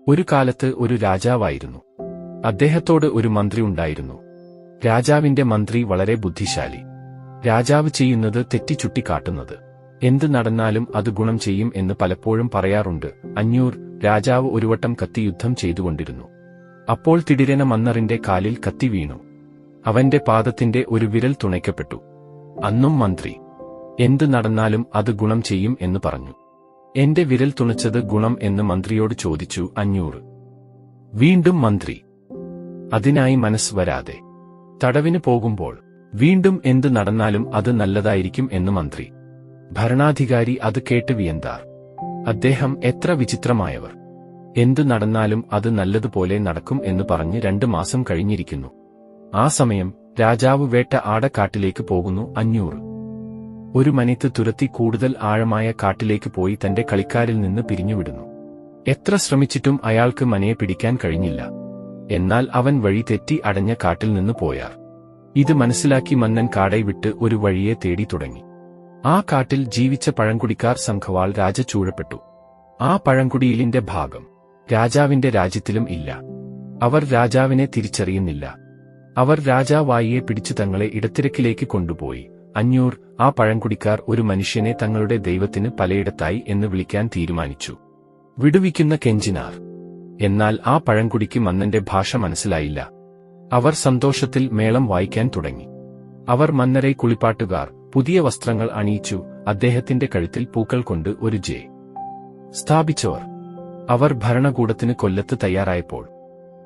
ഒരു കാലത്ത് ഒരു രാജാവായിരുന്നു. അദ്ദേഹത്തോട് ഒരു മന്ത്രി ഉണ്ടായിരുന്നു. രാജാവിന്റെ മന്ത്രി വളരെ ബുദ്ധിശാലി. രാജാവ് ചെയ്യുന്നത് തെറ്റി ചുട്ടിക്കാട്ടുന്നത്. എന്ത് നടന്നാലും അത് ഗുണം ചെയ്യും എന്ന് പലപ്പോഴും പറയാറുണ്ട്. 500 രാജാവ് ഒരുവട്ടം കത്തി യുദ്ധം ചെയ്തുകൊണ്ടിരുന്നു. അപ്പോൾ തിടിരന മന്നറിന്റെ കാലിൽ കത്തി വീണു. അവന്റെ പാദത്തിന്റെ ഒരു വിരൽ തുണയ്ക്കപ്പെട്ടു. അന്നും മന്ത്രി എന്ത് നടന്നാലും അത് ഗുണം ചെയ്യും എന്ന് പറഞ്ഞു. എന്റെ വിരൽ തുണച്ചത് ഗുണം എന്ന് മന്ത്രിയോട് ചോദിച്ചു 500. വീണ്ടും മന്ത്രി അതിനായി മനസ്സ് വരാതെ തടവിന് പോകുമ്പോൾ വീണ്ടും എന്ത് നടന്നാലും അത് നല്ലതായിരിക്കും എന്ന് മന്ത്രി. ഭരണാധികാരി അത് കേട്ട് വിയന്താർ. അദ്ദേഹം എത്ര വിചിത്രമായവർ! എന്തു നടന്നാലും അത് നല്ലതുപോലെ നടക്കും എന്ന് പറഞ്ഞ് 2 മാസം കഴിഞ്ഞിരിക്കുന്നു. ആ സമയം രാജാവ് വേട്ട കാട്ടിലേക്ക് പോകുന്നു. 500 ഒരു മനിത്ത് തുരത്തി കൂടുതൽ ആഴമായ കാട്ടിലേക്ക് പോയി തന്റെ കളിക്കാരിൽ നിന്ന് പിരിഞ്ഞുവിടുന്നു. എത്ര ശ്രമിച്ചിട്ടും അയാൾക്ക് മനയെ പിടിക്കാൻ കഴിഞ്ഞില്ല. എന്നാൽ അവൻ വഴി തെറ്റി അടഞ്ഞ കാട്ടിൽ നിന്ന് പോയാർ. ഇത് മനസ്സിലാക്കി മന്നൻ കാടை വിട്ട് ഒരു വഴിയെ തേടി തുടങ്ങി. ആ കാട്ടിൽ ജീവിച്ച പഴംകുടിക്കാർ സംഘവാൾ രാജ ചൂഴപ്പെട്ടു. ആ പഴംകുടിയിലിന്റെ ഭാഗം രാജാവിന്റെ രാജ്യത്തിലും ഇല്ല. അവർ രാജാവിനെ തിരിച്ചറിയുന്നില്ല. അവർ രാജാവായിയെ പിടിച്ചു തങ്ങളെ ഇടത്തിരക്കിലേക്ക് കൊണ്ടുപോയി. 500 ആ പഴംകുടിക്കാർ ഒരു മനുഷ്യനെ തങ്ങളുടെ ദൈവത്തിന് പലയിടത്തായി എന്ന് വിളിക്കാൻ തീരുമാനിച്ചു. വിടുവിക്കുന്ന കെഞ്ചിനാർ. എന്നാൽ ആ പഴംകുടിക്ക് മന്നന്റെ ഭാഷ മനസ്സിലായില്ല. അവർ സന്തോഷത്തിൽ മേളം വായിക്കാൻ തുടങ്ങി. അവർ മന്നരെ കുളിപ്പാട്ടുകാർ പുതിയ വസ്ത്രങ്ങൾ അണിയിച്ചു. അദ്ദേഹത്തിന്റെ കഴുത്തിൽ പൂക്കൾ കൊണ്ട് ഒരു ജെ സ്ഥാപിച്ചവർ. അവർ ഭരണകൂടത്തിന് കൊല്ലത്ത് തയ്യാറായപ്പോൾ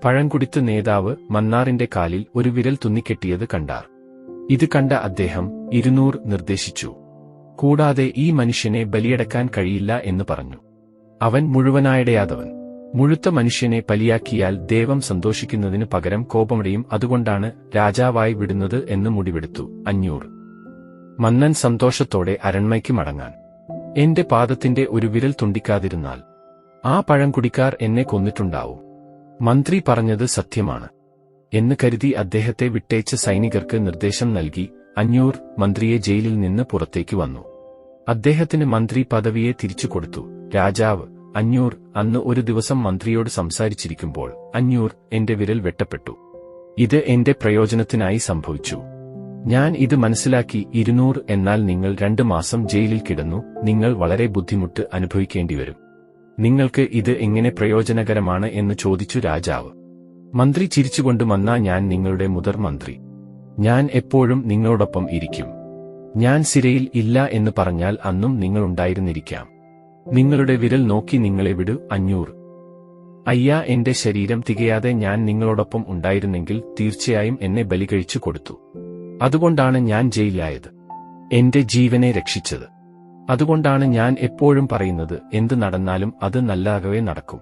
പഴംകുടിത്ത് നേതാവ് മന്നാറിന്റെ കാലിൽ ഒരു വിരൽ തുന്നിക്കെട്ടിയത് കണ്ടാർ. ഇത് കണ്ട അദ്ദേഹം 200 നിർദ്ദേശിച്ചു. കൂടാതെ ഈ മനുഷ്യനെ ബലിയടക്കാൻ കഴിയില്ല എന്ന് പറഞ്ഞു. അവൻ മുഴുവനായിടയാതവൻ. മുഴുത്ത മനുഷ്യനെ ബലിയാക്കിയാൽ ദൈവം സന്തോഷിക്കുന്നതിന് പകരം കോപമടയും. അതുകൊണ്ടാണ് രാജാവായി വിടുന്നത് എന്ന് മുടിവെടുത്തു. 500 മന്നൻ സന്തോഷത്തോടെ അരൺമയ്ക്ക് മടങ്ങാൻ. എന്റെ പാദത്തിന്റെ ഒരു വിരൽ തുണ്ടിക്കാതിരുന്നാൽ ആ പഴംകുടിക്കാർ എന്നെ കൊന്നിട്ടുണ്ടാവും. മന്ത്രി പറഞ്ഞത് സത്യമാണ് എന്ന് കരുതി അദ്ദേഹത്തെ വിട്ടേച്ച് സൈനികർക്ക് നിർദ്ദേശം നൽകി. 500 മന്ത്രിയെ ജയിലിൽ നിന്ന് പുറത്തേക്ക് വന്നു. അദ്ദേഹത്തിന് മന്ത്രി പദവിയെ തിരിച്ചു കൊടുത്തു. രാജാവ് 500 അന്ന് ഒരു ദിവസം മന്ത്രിയോട് സംസാരിച്ചിരിക്കുമ്പോൾ 500 എന്റെ വിരൽ വെട്ടപ്പെട്ടു. ഇത് എന്റെ പ്രയോജനത്തിനായി സംഭവിച്ചു. ഞാൻ ഇത് മനസ്സിലാക്കി. 200 എന്നാൽ നിങ്ങൾ 2 മാസം ജയിലിൽ കിടന്നു. നിങ്ങൾ വളരെ ബുദ്ധിമുട്ട് അനുഭവിക്കേണ്ടിവരും. നിങ്ങൾക്ക് ഇത് എങ്ങനെ പ്രയോജനകരമാണ് എന്ന് ചോദിച്ചു രാജാവ്. മന്ത്രി ചിരിച്ചുകൊണ്ട് മന്ന ഞാൻ നിങ്ങളുടെ മുതർ മന്ത്രി. ഞാൻ എപ്പോഴും നിങ്ങളോടൊപ്പം ഇരിക്കും. ഞാൻ സിരയിൽ ഇല്ല എന്ന് പറഞ്ഞാൽ അന്നും നിങ്ങളുണ്ടായിരുന്നിരിക്കാം. നിങ്ങളുടെ വിരൽ നോക്കി നിങ്ങളെ വിടു 500. അയ്യാ എന്റെ ശരീരം തികയാതെ ഞാൻ നിങ്ങളോടൊപ്പം ഉണ്ടായിരുന്നെങ്കിൽ തീർച്ചയായും എന്നെ ബലികഴിച്ചു കൊടുത്തു. അതുകൊണ്ടാണ് ഞാൻ ജയിലായത്. എന്റെ ജീവനെ രക്ഷിച്ചത്. അതുകൊണ്ടാണ് ഞാൻ എപ്പോഴും പറയുന്നത് എന്ത് നടന്നാലും അത് നല്ലതാകവേ നടക്കും.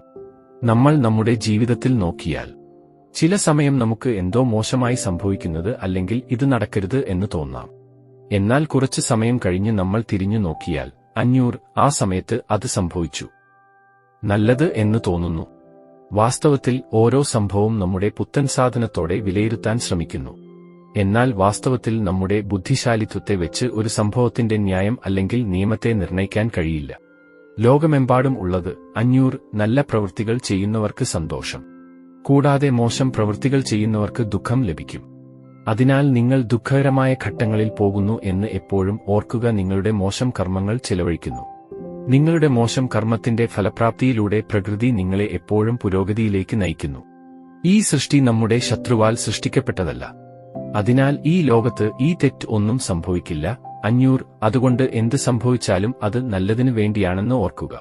നമ്മൾ നമ്മുടെ ജീവിതത്തിൽ നോക്കിയാൽ ചില സമയം നമുക്ക് എന്തോ മോശമായി സംഭവിക്കുന്നത് അല്ലെങ്കിൽ ഇത് നടക്കരുത് എന്ന് തോന്നാം. എന്നാൽ കുറച്ച് സമയം കഴിഞ്ഞ് നമ്മൾ തിരിഞ്ഞു നോക്കിയാൽ 500 ആ സമയത്ത് അത് സംഭവിച്ചു നല്ലത് എന്ന് തോന്നുന്നു. വാസ്തവത്തിൽ ഓരോ സംഭവവും നമ്മുടെ പുത്തൻ സാധനത്തോടെ വിലയിരുത്താൻ ശ്രമിക്കുന്നു. എന്നാൽ വാസ്തവത്തിൽ നമ്മുടെ ബുദ്ധിശാലിത്വത്തെ വെച്ച് ഒരു സംഭവത്തിന്റെ ന്യായം അല്ലെങ്കിൽ നിയമത്തെ നിർണ്ണയിക്കാൻ കഴിയില്ല. ലോകമെമ്പാടും ഉള്ളത് 500 നല്ല പ്രവൃത്തികൾ ചെയ്യുന്നവർക്ക് സന്തോഷം. കൂടാതെ മോശം പ്രവൃത്തികൾ ചെയ്യുന്നവർക്ക് ദുഃഖം ലഭിക്കും. അതിനാൽ നിങ്ങൾ ദുഃഖകരമായ ഘട്ടങ്ങളിൽ പോകുന്നു എന്ന് എപ്പോഴും ഓർക്കുക. നിങ്ങളുടെ മോശം കർമ്മങ്ങൾ ചെലവഴിക്കുന്നു. നിങ്ങളുടെ മോശം കർമ്മത്തിന്റെ ഫലപ്രാപ്തിയിലൂടെ പ്രകൃതി നിങ്ങളെ എപ്പോഴും പുരോഗതിയിലേക്ക് നയിക്കുന്നു. ഈ സൃഷ്ടി നമ്മുടെ ശത്രുവാൽ സൃഷ്ടിക്കപ്പെട്ടതല്ല. അതിനാൽ ഈ ലോകത്ത് ഈ തെറ്റ് ഒന്നും സംഭവിക്കില്ല. 500 അതുകൊണ്ട് എന്ത് സംഭവിച്ചാലും അത് നല്ലതിനു വേണ്ടിയാണെന്ന് ഓർക്കുക.